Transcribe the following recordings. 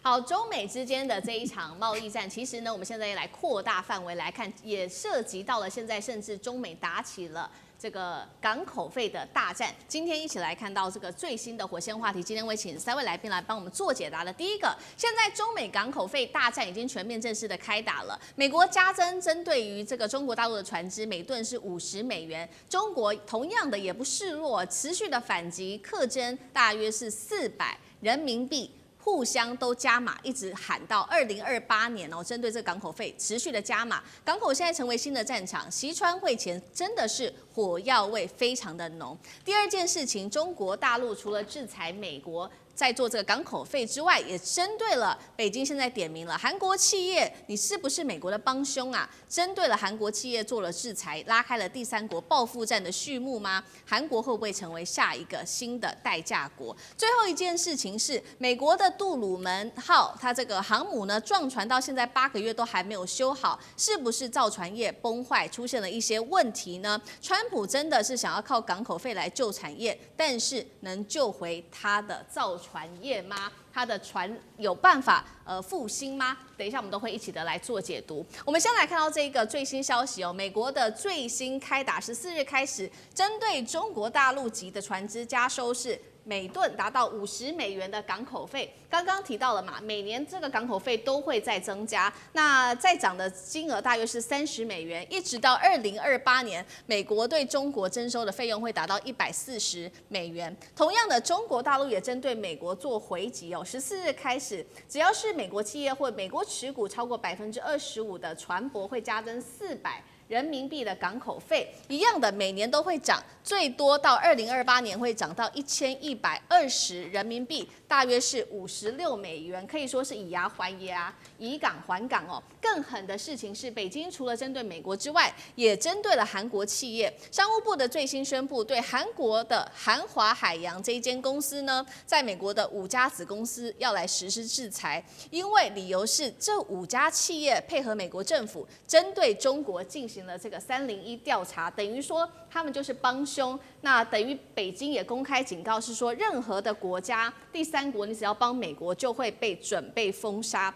好，中美之间的这一场贸易战，其实呢，我们现在来扩大范围来看，也涉及到了现在甚至中美打起了这个港口费的大战。今天一起来看到这个最新的火线话题。今天会请3位来宾来帮我们做解答的。第一个，现在中美港口费大战已经全面正式的开打了。美国加征针对于这个中国大陆的船只，每吨是50美元。中国同样的也不示弱，持续的反击，课征大约是400人民币。互相都加码，一直喊到2028年哦，针对这个港口费持续的加码，港口现在成为新的战场。习川会前真的是火药味非常的浓。第二件事情，中国大陆除了制裁美国，在做这个港口费之外，也针对了北京现在点名了韩国企业，你是不是美国的帮凶啊？针对了韩国企业做了制裁，拉开了第三国报复战的序幕吗？韩国会不会成为下一个新的代价国？最后一件事情是，美国的杜鲁门号，它这个航母呢撞船到现在8个月都还没有修好，是不是造船业崩坏，出现了一些问题呢？川普真的是想要靠港口费来救产业，但是能救回他的造船业吗？他的船有办法复兴吗？等一下我们都会一起的来做解读。我们先来看到这个最新消息哦，美国的最新开打14日开始，针对中国大陆籍的船只加收是每吨达到50美元的港口费。刚刚提到了嘛，每年这个港口费都会再增加，那再涨的金额大约是30美元，一直到2028年，美国对中国征收的费用会达到140美元。同样的，中国大陆也针对美国做回击哦，14日开始，只要是美国企业或美国持股超过25%的船舶，会加征400人民币的港口费，一样的每年都会涨，最多到2028年会涨到1120人民币，大约是56美元，可以说是以牙还牙，以港还港哦。更狠的事情是，北京除了针对美国之外，也针对了韩国企业。商务部的最新宣布，对韩国的韩华海洋这一间公司呢，在美国的5家子公司要来实施制裁，因为理由是这5家企业配合美国政府，针对中国进行了这个301调查，等于说他们就是帮凶。那等于北京也公开警告，是说任何的国家第三国，你只要帮美国，就会被准备封杀。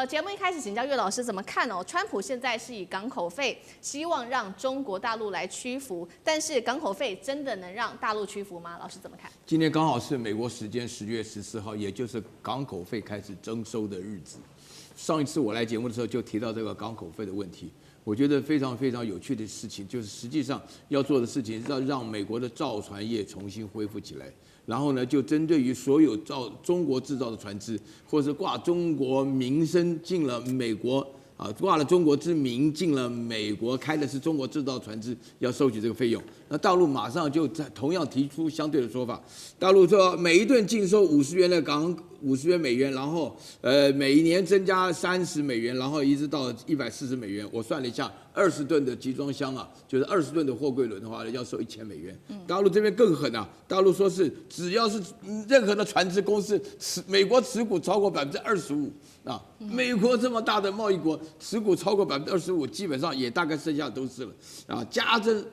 节目一开始请教岳老师怎么看哦？川普现在是以港口费希望让中国大陆来屈服，但是港口费真的能让大陆屈服吗？老师怎么看？今天刚好是美国时间10月14号，也就是港口费开始征收的日子。上一次我来节目的时候就提到这个港口费的问题。我觉得非常非常有趣的事情，就是实际上要做的事情是要让美国的造船业重新恢复起来。然后呢，就针对于所有中国制造的船只，或是挂中国名声进了美国啊，挂了中国之名进了美国，开的是中国制造船只，要收取这个费用。那大陆马上就同样提出相对的说法，大陆说每一吨净收50元的50元美元，然后每一年增加30美元，然后一直到140美元。我算了一下，20吨的集装箱啊，就是20吨的货柜轮的话，要收1000美元。大陆这边更狠啊，大陆说是只要是任何的船只公司美国持股超过25%啊，美国这么大的贸易国，持股超过25%，基本上也大概剩下都是了啊，加征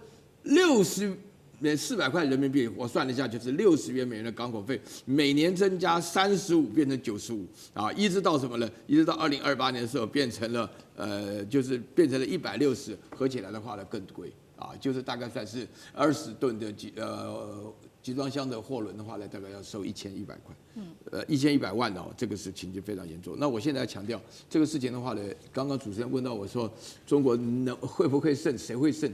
400块人民币，我算了一下，就是60元美元的港口费，每年增加35变成95啊，一直到什么呢？一直到2028年的时候变成了就是变成了160，合起来的话呢更贵啊，就是大概算是20吨的集装箱的货轮的话呢，大概要收1100块，1100万哦，这个事情就非常严重。那我现在强调这个事情的话呢，刚刚主持人问到我说，中国会不会胜？谁会胜？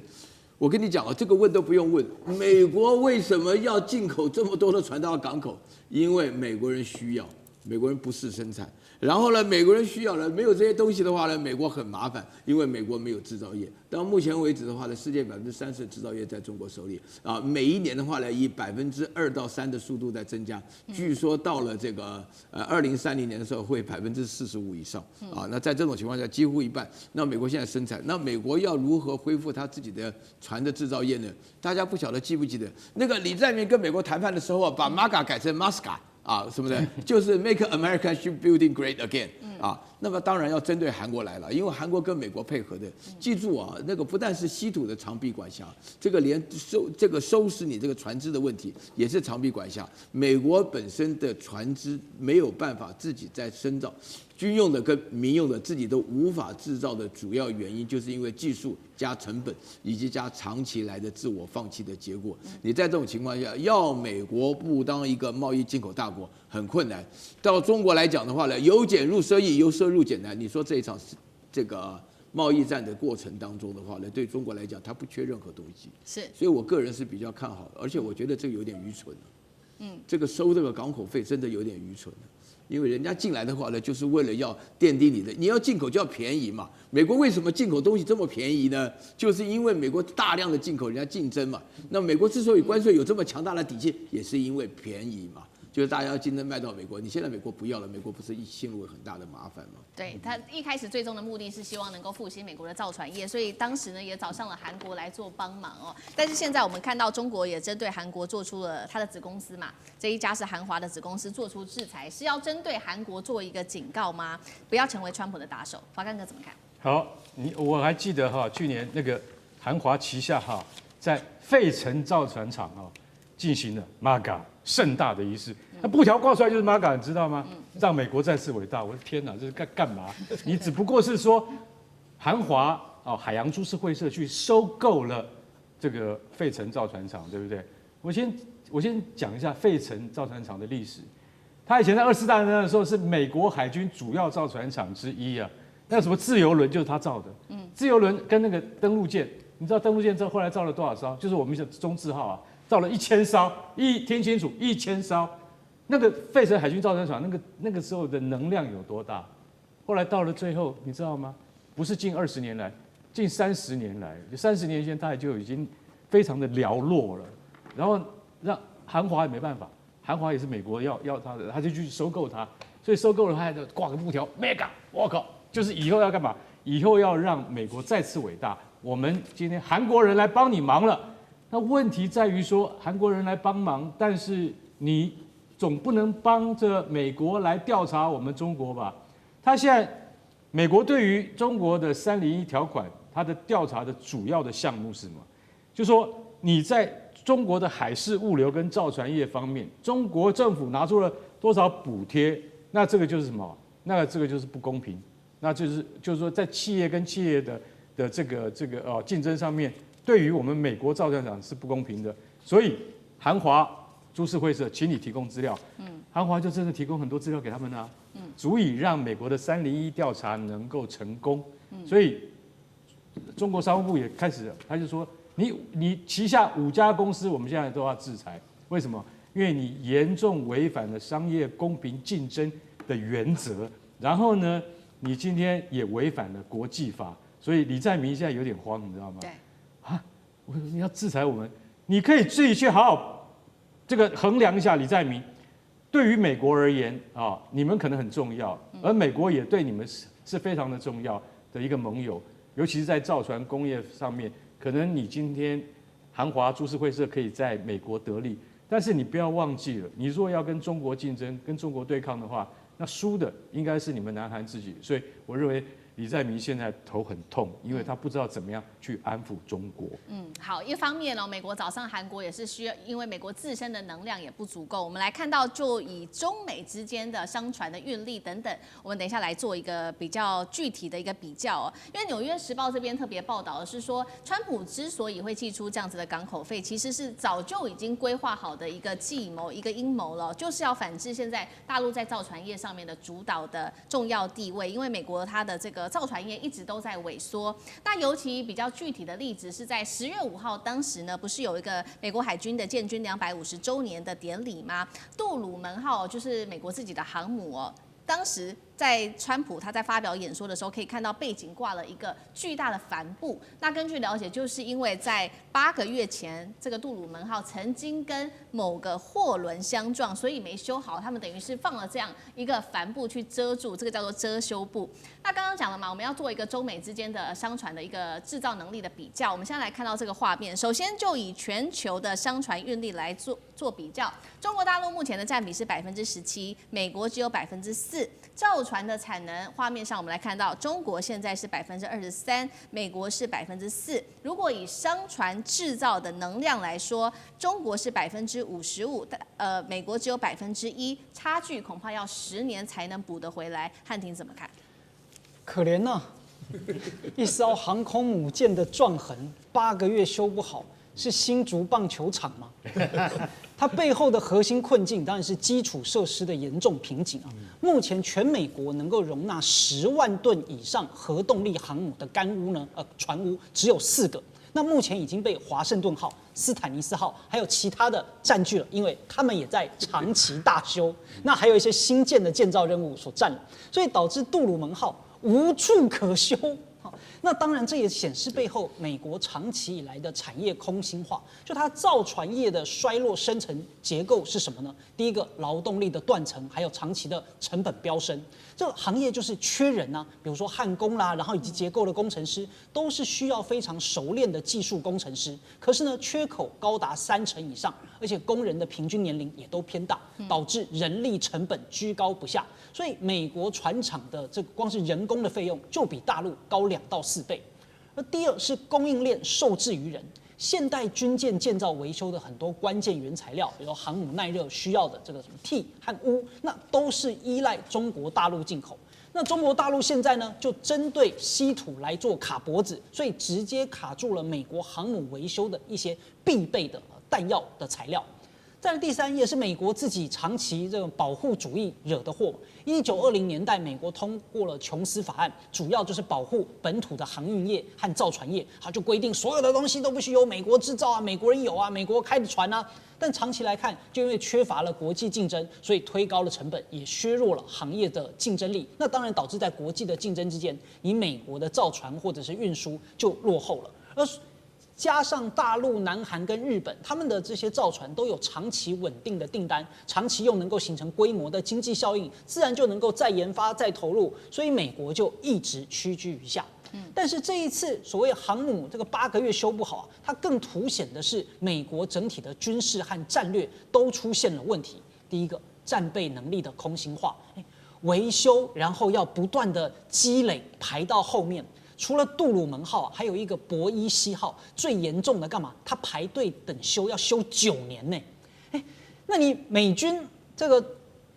我跟你讲啊，这个问都不用问。美国为什么要进口这么多的船到港口？因为美国人需要，美国人不是生产。然后呢，美国人需要了，没有这些东西的话呢，美国很麻烦，因为美国没有制造业。到目前为止的话呢，世界30%的制造业在中国手里啊，每一年的话呢，以2%到3%的速度在增加。据说到了这个2030年的时候，会45%以上啊。那在这种情况下，几乎一半。那美国现在生产，那美国要如何恢复它自己的船的制造业呢？大家不晓得记不记得那个李在明跟美国谈判的时候啊，把 MAGA 改成 MASCA。啊，什么的，就是 Make America Shipbuilding Great Again 啊。那么当然要针对韩国来了，因为韩国跟美国配合的，记住啊，那个不但是稀土的长臂管辖，这个连收拾你这个船只的问题也是长臂管辖。美国本身的船只没有办法自己再生造。军用的跟民用的自己都无法制造的主要原因，就是因为技术加成本以及加长期来的自我放弃的结果。你在这种情况下，要美国不当一个贸易进口大国很困难。到中国来讲的话呢，由俭入奢易，由奢入俭难。你说这一场这个贸易战的过程当中的话呢，对中国来讲，它不缺任何东西。是，所以我个人是比较看好的，而且我觉得这个有点愚蠢这个收这个港口费真的有点愚蠢因为人家进来的话呢，就是为了要奠定你要进口就要便宜嘛。美国为什么进口东西这么便宜呢？就是因为美国大量的进口，人家竞争嘛。那美国之所以关税有这么强大的底气，也是因为便宜嘛。就是大家要竞争卖到美国，你现在美国不要了，美国不是陷入很大的麻烦吗？对，他一开始最终的目的是希望能够复兴美国的造船业，所以当时呢也找上了韩国来做帮忙哦。但是现在我们看到中国也针对韩国做出了他的子公司嘛，这一家是韩华的子公司做出制裁，是要针对韩国做一个警告吗？不要成为川普的打手。华干哥怎么看？好，我还记得去年那个韩华旗下在费城造船厂进行了 MAGA 盛大的仪式，那布条挂出来就是 MAGA， 你知道吗？让美国再次伟大。我的天哪，这是干嘛？你只不过是说韩华海洋株式会社去收购了这个费城造船厂，对不对？我先讲一下费城造船厂的历史。它以前在24大战争的时候是美国海军主要造船厂之一啊。那什么自由轮就是他造的，自由轮跟那个登陆舰，你知道登陆舰后来造了多少艘？就是我们的中字号造了1000艘，听清楚，1000艘。那个费城海军造船厂那个时候的能量有多大？后来到了最后，你知道吗？不是近20年来，近30年来，30年前它就已经非常的寥落了。然后让韩华也没办法，韩华也是美国要他的，他就去收购它，所以收购了他就挂个布条 ，mega， 我靠，就是以后要干嘛？以后要让美国再次伟大。我们今天韩国人来帮你忙了。那问题在于说，韩国人来帮忙，但是你总不能帮着美国来调查我们中国吧？他现在美国对于中国的301条款，它的调查的主要的项目是什么？就说你在中国的海事物流跟造船业方面，中国政府拿出了多少补贴？那这个就是什么？那这个就是不公平。那就是说，在企业跟企业的这个竞争上面。对于我们美国造船厂是不公平的，所以韩华株式会社，请你提供资料。韩华就真的提供很多资料给他们啊，足以让美国的301调查能够成功。所以中国商务部也开始了，他就说你旗下5家公司，我们现在都要制裁。为什么？因为你严重违反了商业公平竞争的原则，然后呢，你今天也违反了国际法，所以李在明现在有点慌，你知道吗？对。我说你要制裁我们，你可以自己去好好这个衡量一下。李在明，对于美国而言你们可能很重要，而美国也对你们是非常的重要的一个盟友，尤其是在造船工业上面，可能你今天韩华株式会社可以在美国得利，但是你不要忘记了，你若要跟中国竞争、跟中国对抗的话，那输的应该是你们南韩自己。所以我认为。李在明现在头很痛，因为他不知道怎么样去安抚中国。好，一方面美国找上韩国也是需要，因为美国自身的能量也不足够。我们来看到，就以中美之间的商船的运力等等，我们等一下来做一个比较具体的一个比较因为《纽约时报》这边特别报道的是说，川普之所以会祭出这样子的港口费，其实是早就已经规划好的一个计谋、一个阴谋了，就是要反制现在大陆在造船业上面的主导的重要地位，因为美国它的这个造船业一直都在萎缩。那尤其比较具体的例子是在10月5号，当时呢不是有一个美国海军的建军250周年的典礼吗？杜鲁门号就是美国自己的航母当时在川普他在发表演说的时候，可以看到背景挂了一个巨大的帆布。那根据了解，就是因为在8个月前，这个杜鲁门号曾经跟某个货轮相撞，所以没修好，他们等于是放了这样一个帆布去遮住，这个叫做遮羞布。那刚刚讲了嘛，我们要做一个中美之间的商船的一个制造能力的比较。我们现在来看到这个画面，首先就以全球的商船运力来做比较，中国大陆目前的占比是17%，美国只有4%。造船的产能，画面上我们来看到，中国现在是23%，美国是4%。如果以商船制造的能量来说，中国是55%，美国只有1%，差距恐怕要10年才能补得回来。汉庭怎么看？可怜呐、一艘航空母舰的撞痕8个月修不好，是新竹棒球场吗？它背后的核心困境当然是基础设施的严重瓶颈啊。目前全美国能够容纳10万吨以上核动力航母的干屋呢，船坞只有4个。那目前已经被华盛顿号、斯坦尼斯号还有其他的占据了，因为他们也在长期大修。那还有一些新建的建造任务所占了，所以导致杜鲁门号无处可修。那当然，这也显示背后美国长期以来的产业空心化。就它造船业的衰落深层结构是什么呢？第一个，劳动力的断层，还有长期的成本飙升。这个行业就是缺人啊，比如说焊工啦，然后以及结构的工程师，都是需要非常熟练的技术工程师。可是呢，缺口高达30%以上，而且工人的平均年龄也都偏大，导致人力成本居高不下。所以美国船厂的这个光是人工的费用就比大陆高2到4倍。而第二是供应链受制于人，现代军舰建造维修的很多关键原材料，比如航母耐热需要的这个什么锑和钨，那都是依赖中国大陆进口。那中国大陆现在呢，就针对稀土来做卡脖子，所以直接卡住了美国航母维修的一些必备的弹药的材料。再来第三，也是美国自己长期这种保护主义惹的祸。1920年代，美国通过了琼斯法案，主要就是保护本土的航运业和造船业，它就规定所有的东西都必须由美国制造啊，美国人有啊，美国开的船啊。但长期来看，就因为缺乏了国际竞争，所以推高了成本，也削弱了行业的竞争力。那当然导致在国际的竞争之间，你美国的造船或者是运输就落后了。而加上大陆、南韩跟日本，他们的这些造船都有长期稳定的订单，长期又能够形成规模的经济效应，自然就能够再研发、再投入，所以美国就一直屈居于下。但是这一次所谓航母这个8个月修不好，它更凸显的是美国整体的军事和战略都出现了问题。第一个，战备能力的空心化，维修然后要不断的积累排到后面。除了杜鲁门号，还有一个博伊西号，最严重的干嘛？它排队等修要修9年呢。那你美军这个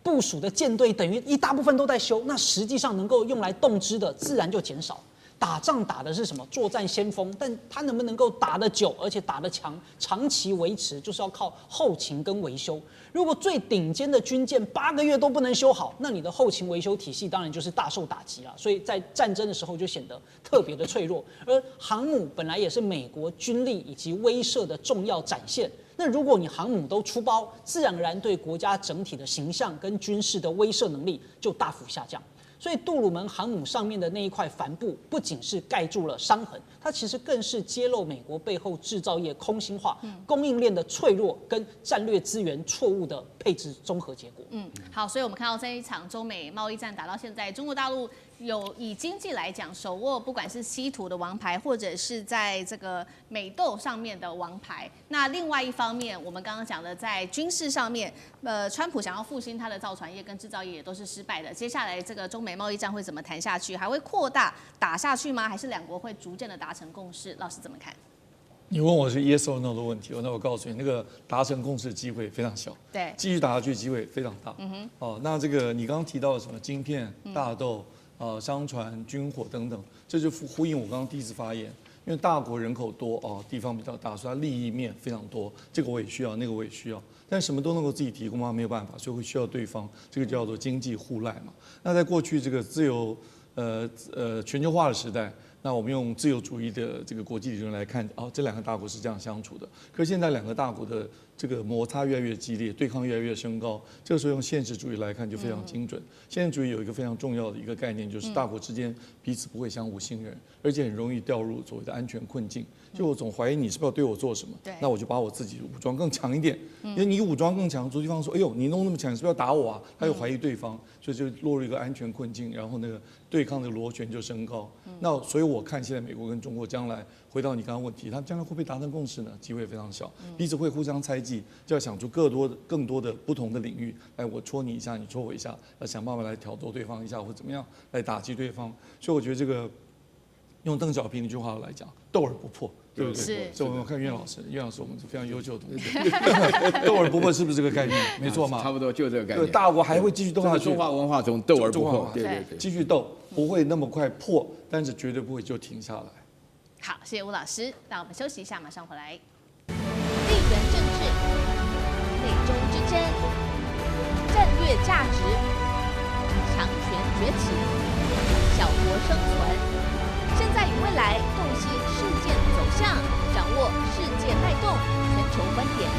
部署的舰队等于一大部分都在修，那实际上能够用来动支的自然就减少。打仗打的是什么？作战先锋，但它能不能够打得久，而且打得强，长期维持，就是要靠后勤跟维修。如果最顶尖的军舰8个月都不能修好，那你的后勤维修体系当然就是大受打击了。所以在战争的时候就显得特别的脆弱。而航母本来也是美国军力以及威慑的重要展现。那如果你航母都出包，自然而然对国家整体的形象跟军事的威慑能力就大幅下降。所以杜鲁门航母上面的那一块帆布，不仅是盖住了伤痕，它其实更是揭露美国背后制造业空心化、供应链的脆弱跟战略资源错误的配置综合结果。好，所以我们看到这一场中美贸易战打到现在，中国大陆有以经济来讲，手握不管是稀土的王牌，或者是在这个美豆上面的王牌。那另外一方面，我们刚刚讲的在军事上面，川普想要复兴他的造船业跟制造业也都是失败的。接下来这个中美贸易战会怎么谈下去？还会扩大打下去吗？还是两国会逐渐的达成共识？老师怎么看？你问我是 yes or no 的问题，那我告诉你，那个达成共识的机会非常小，对，继续打下去的机会非常大。那这个你刚刚提到的什么晶片、大豆、商船、军火等等，这就呼应我刚刚第一次发言，因为大国人口多地方比较大，所以它利益面非常多，这个我也需要，那个我也需要，但什么都能够自己提供吗？没有办法，所以会需要对方，这个叫做经济互赖嘛。那在过去这个自由全球化的时代。那我们用自由主义的这个国际理论来看，这两个大国是这样相处的。可是现在两个大国的这个摩擦越来越激烈，对抗越来越升高。这个时候用现实主义来看就非常精准。现实主义有一个非常重要的一个概念，就是大国之间彼此不会相互信任，而且很容易掉入所谓的安全困境。就我总怀疑你是不是要对我做什么，那我就把我自己武装更强一点。因为你武装更强，对方说，哎呦，你弄那么强，你是不是要打我啊？他又怀疑对方，所以就落入一个安全困境，然后那个对抗的螺旋就升高。那所以我我看现在美国跟中国将来回到你刚刚问题，他们将来会不会达成共识呢？机会非常小，彼此会互相猜忌，就要想出更多的不同的领域，来我戳你一下，你戳我一下，要想办法来挑逗对方一下，或怎么样来打击对方。所以我觉得这个用邓小平一句话来讲，斗而不破。对不对？是。所以我们看袁老师，袁老师我们是非常优秀的同学，斗而不破是不是这个概念？没错嘛，差不多就这个概念。对，大国还会继续斗下去。中华文化中斗而不破，对对对，继续斗，不会那么快破，但是绝对不会就停下来。好，谢谢吴老师。那我们休息一下，马上回来。地缘政治、美中之争、战略价值、强权崛起、小国生存。现在与未来洞悉事件走向，掌握世界脉动，全球观点。